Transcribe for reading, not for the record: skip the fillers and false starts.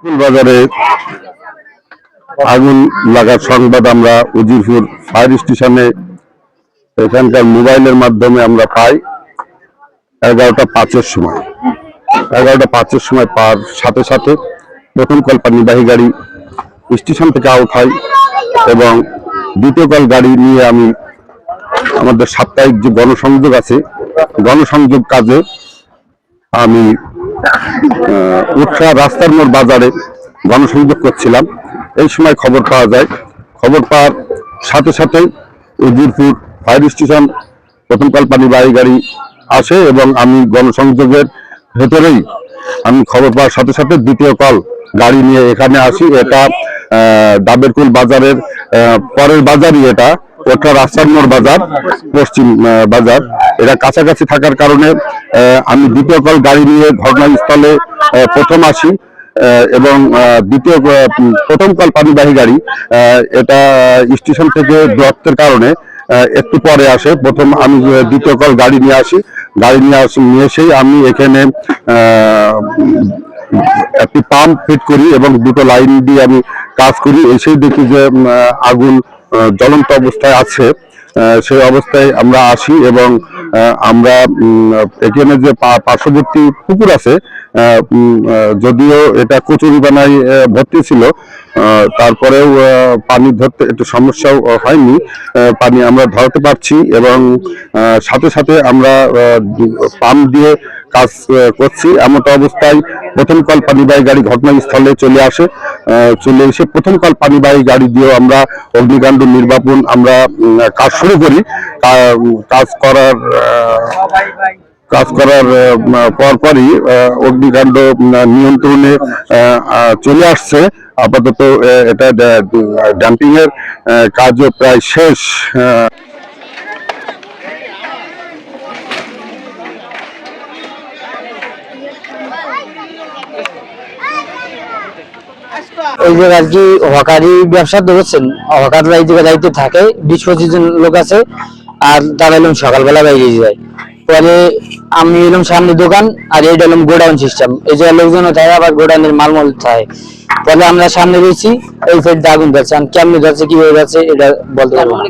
বাজারে আগুন লাগার সংবাদ আমরা উজিরপুর ফায়ার স্টেশনে এখানকার মোবাইলের মাধ্যমে আমরা পাই 11:05-এর সময়। 11:05-এর সময় পাওয়ার সাথে সাথে প্রথম কল নির্বাহী গাড়ি স্টেশন থেকে আউট হয় এবং দ্বিতীয় কল গাড়ি নিয়ে আমি আমাদের সাপ্তাহিক যে গণসংযোগ আছে গণসংযোগ কাজে আমি উৎসা রাস্তার মোড় বাজারে গণসংযোগ করছিলাম। এই সময় খবর পাওয়া যায়। খবর পাওয়ার সাথে সাথে উজিরপুর ফায়ার স্টেশন প্রথম কল নির্বাহী গাড়ি আসে এবং আমি গণসংযোগের ভেতরেই আমি খবর পাওয়ার সাথে সাথে দ্বিতীয় কল গাড়ি নিয়ে এখানে আসি। এটা ডাবেরকুল বাজারের পরের বাজারই, এটা ওটা রাস্তার মোড় বাজার, পশ্চিম বাজার। এটা কাছাকাছি থাকার কারণে আমি দ্বিতীয় কল গাড়ি নিয়ে ঘটনাস্থলে প্রথম আসি এবং প্রথম কল পানিবাহী গাড়ি এটা স্টেশন থেকে দূরত্বের কারণে একটু পরে আসে। প্রথম আমি দ্বিতীয় কল গাড়ি নিয়ে আসি। গাড়ি নিয়ে এসেই আমি এখানে একটি পাম্প ফিট করি এবং দুটো লাইন দিয়ে আমি কাজ করি। এসেই দেখি যে আগুন জ্বলন্ত অবস্থায় আছে। সেই অবস্থায় আমরা আসি এবং আমরা এখানে যে পার্শ্ববর্তী পুকুর আছে, যদিও এটা কচুরিপানায় ভর্তি ছিল, তারপরেও পানি ধরতে একটু সমস্যাও হয়নি, পানি আমরা ধরতে পারছি এবং সাথে সাথে আমরা পাম্প দিয়ে কাজ করছি। এমতো অবস্থায় প্রথম কল পানিবাহী গাড়ি ঘটনাস্থলে চলে এসে প্রথম কল পানিবাহী গাড়ি দিয়েও আমরা অগ্নিকাণ্ড নির্বাপন আমরা কাজ শুরু করি। কাজ করার পরপরই অগ্নিকাণ্ড নিয়ন্ত্রণে চলে আসছে। আপাতত এটা ডাম্পিং এর কাজও প্রায় শেষ। এই যে আর কি হকারি ব্যবসা ধরেছেন, হকাররা এই জায়গায় দায়িত্বে থাকে, 20-25 জন লোক আছে আর তারা এলাম সকালবেলা বাইরে যায়। পরে আমি এলাম সামনে দোকান আর এইটা এলাম গোডাউন সিস্টেম, এই যে লোকজন থাকে আবার গোডাউনের মালমল থাকে। পরে আমরা সামনে রয়েছি, এই সাইড আগুন ধরছে, কেমনি ধরছে কিভাবে ধরছে এটা বলতে পারবো না।